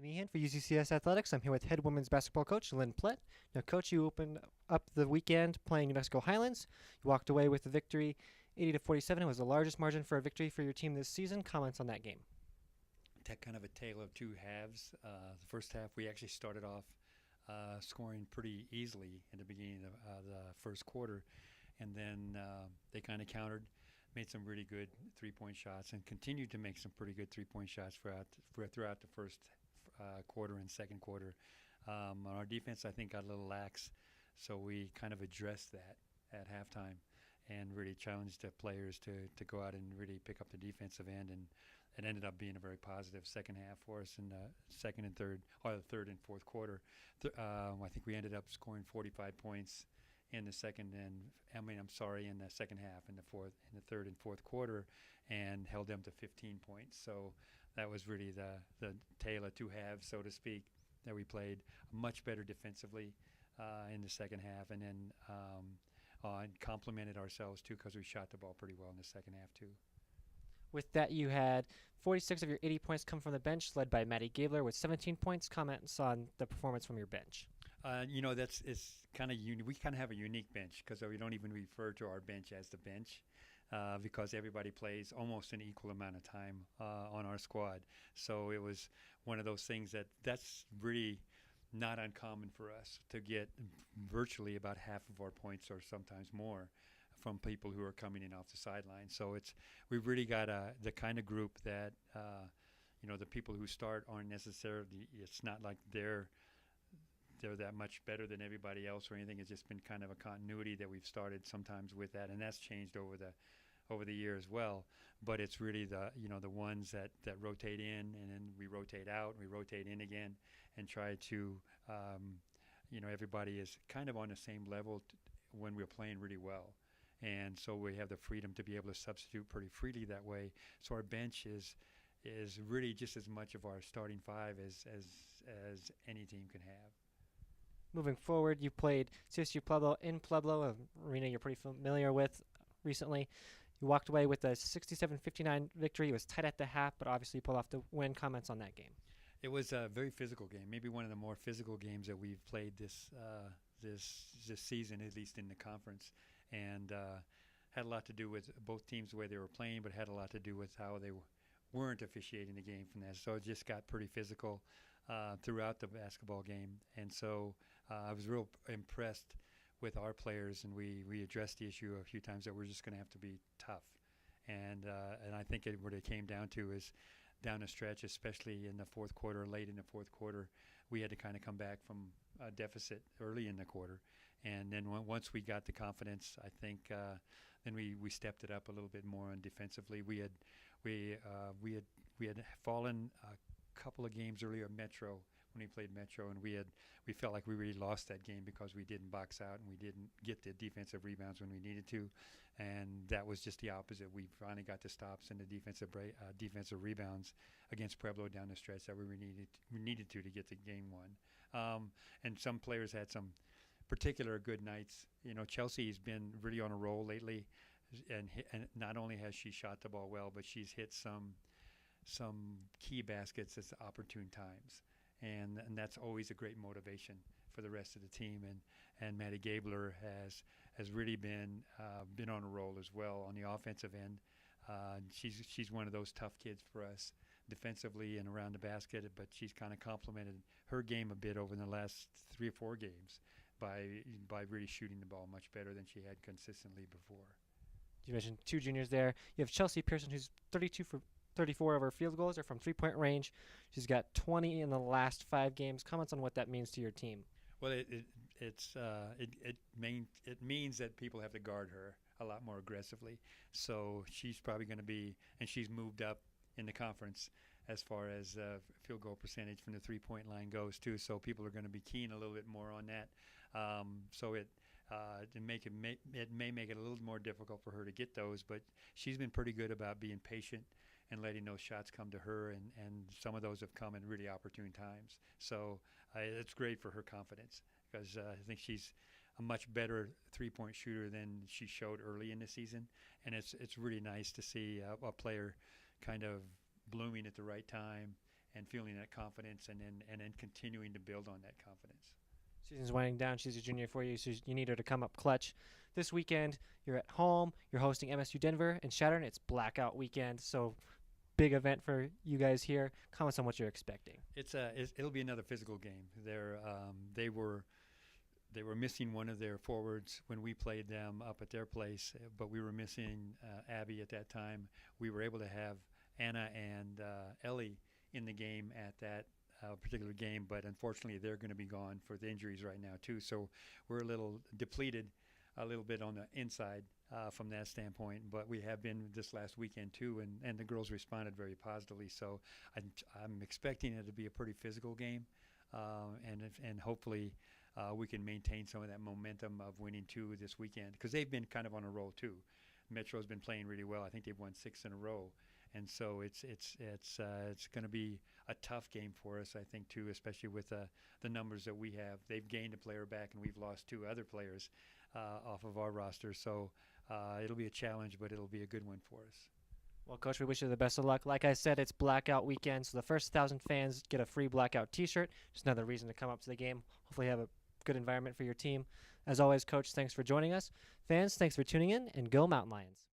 Meehan for UCCS Athletics. I'm here with head women's basketball coach Lynn Plett. Now, coach, you opened up the weekend playing New Mexico Highlands. You walked away with the victory, 80-47. It was the largest margin for a victory for your team this season. Comments on that game? Kind of a tale of two halves. The first half, we actually started off scoring pretty easily in the beginning of the first quarter, and then they kind of countered, made some really good three-point shots, and continued to make some pretty good three-point shots throughout the first quarter and second quarter. On our defense, I think, got a little lax, so we kind of addressed that at halftime and really challenged the players to go out and really pick up the defensive end, and it ended up being a very positive second half for us in the second and third, or the third and fourth quarter. I think we ended up scoring 45 points in the second in the second half, in the third and fourth quarter, and held them to 15 points. So that was really the tale of two halves, so to speak, that we played much better defensively in the second half, and then and complimented ourselves too, because we shot the ball pretty well in the second half too. With that, you had 46 of your 80 points come from the bench, led by Maddie Gabler with 17 points. Comments on the performance from your bench? It's kind of unique. We kind of have a unique bench because we don't even refer to our bench as the bench because everybody plays almost an equal amount of time on our squad. So it was one of those things that's really not uncommon for us to get virtually about half of our points or sometimes more from people who are coming in off the sideline. So we've really got the kind of group that the people who start aren't necessarily. It's not like they're that much better than everybody else or anything. It's just been kind of a continuity that we've started sometimes with that, and that's changed over the year as well. But it's really the ones that rotate in, and then we rotate out, and we rotate in again, and try to everybody is kind of on the same level when we're playing really well. And so we have the freedom to be able to substitute pretty freely that way. So our bench is really just as much of our starting five as any team can have. Moving forward, you played CSU Pueblo in Pueblo, an arena you're pretty familiar with recently. You walked away with a 67-59 victory. It was tight at the half, but obviously you pulled off the win. Comments on that game? It was a very physical game, maybe one of the more physical games that we've played this season, at least in the conference. And had a lot to do with both teams, the way they were playing, but had a lot to do with how they weren't officiating the game from that. So it just got pretty physical throughout the basketball game. And so I was real impressed with our players, and we addressed the issue a few times that we're just going to have to be tough. And I think what it came down to is down the stretch, especially in the fourth quarter, late in the fourth quarter, we had to kind of come back from a deficit early in the quarter. And then once we got the confidence, I think then we stepped it up a little bit more on defensively. We had fallen a couple of games earlier Metro when we played Metro, and we felt like we really lost that game because we didn't box out and we didn't get the defensive rebounds when we needed to, and that was just the opposite. We finally got the stops and the defensive rebounds against Pueblo down the stretch that we needed to get the game won. And some players had some particular good nights. Chelsea's been really on a roll lately, and not only has she shot the ball well, but she's hit some key baskets at opportune times, and that's always a great motivation for the rest of the team. And Maddie Gabler has really been on a roll as well on the offensive end. She's one of those tough kids for us defensively and around the basket, but she's kind of complemented her game a bit over the last 3 or 4 games by really shooting the ball much better than she had consistently before. You mentioned 2 juniors there. You have Chelsea Pearson, who's 32 for 34 of her field goals are from three-point range. She's got 20 in the last 5 games. Comments on what that means to your team? Well, it means that people have to guard her a lot more aggressively. So she's probably going to be, and she's moved up in the conference as far as field goal percentage from the three-point line goes too. So people are going to be keen a little bit more on that. So it may make it a little more difficult for her to get those, but she's been pretty good about being patient and letting those shots come to her, and some of those have come in really opportune times. So it's great for her confidence, because I think she's a much better three-point shooter than she showed early in the season, and it's really nice to see a player kind of blooming at the right time and feeling that confidence, and then continuing to build on that confidence. Season's winding down. She's a junior for you, so you need her to come up clutch. This weekend, you're at home. You're hosting MSU Denver and Shattern. It's blackout weekend, so big event for you guys here. Comments on what you're expecting. It'll be another physical game. They were missing one of their forwards when we played them up at their place, but we were missing Abby at that time. We were able to have Anna and Ellie in the game at that particular game, but unfortunately they're going to be gone for the injuries right now too. So we're a little depleted, a little bit on the inside from that standpoint. But we have been this last weekend too, and the girls responded very positively. So I'm expecting it to be a pretty physical game, and hopefully we can maintain some of that momentum of winning 2 this weekend, because they've been kind of on a roll too. Metro's been playing really well. I think they've won 6 in a row. And so it's going to be a tough game for us, I think, too, especially with the numbers that we have. They've gained a player back, and we've lost 2 other players off of our roster. So it'll be a challenge, but it'll be a good one for us. Well, Coach, we wish you the best of luck. Like I said, it's blackout weekend, so the first 1,000 fans get a free blackout T-shirt. Just another reason to come up to the game. Hopefully have a good environment for your team. As always, Coach, thanks for joining us. Fans, thanks for tuning in, and go Mountain Lions.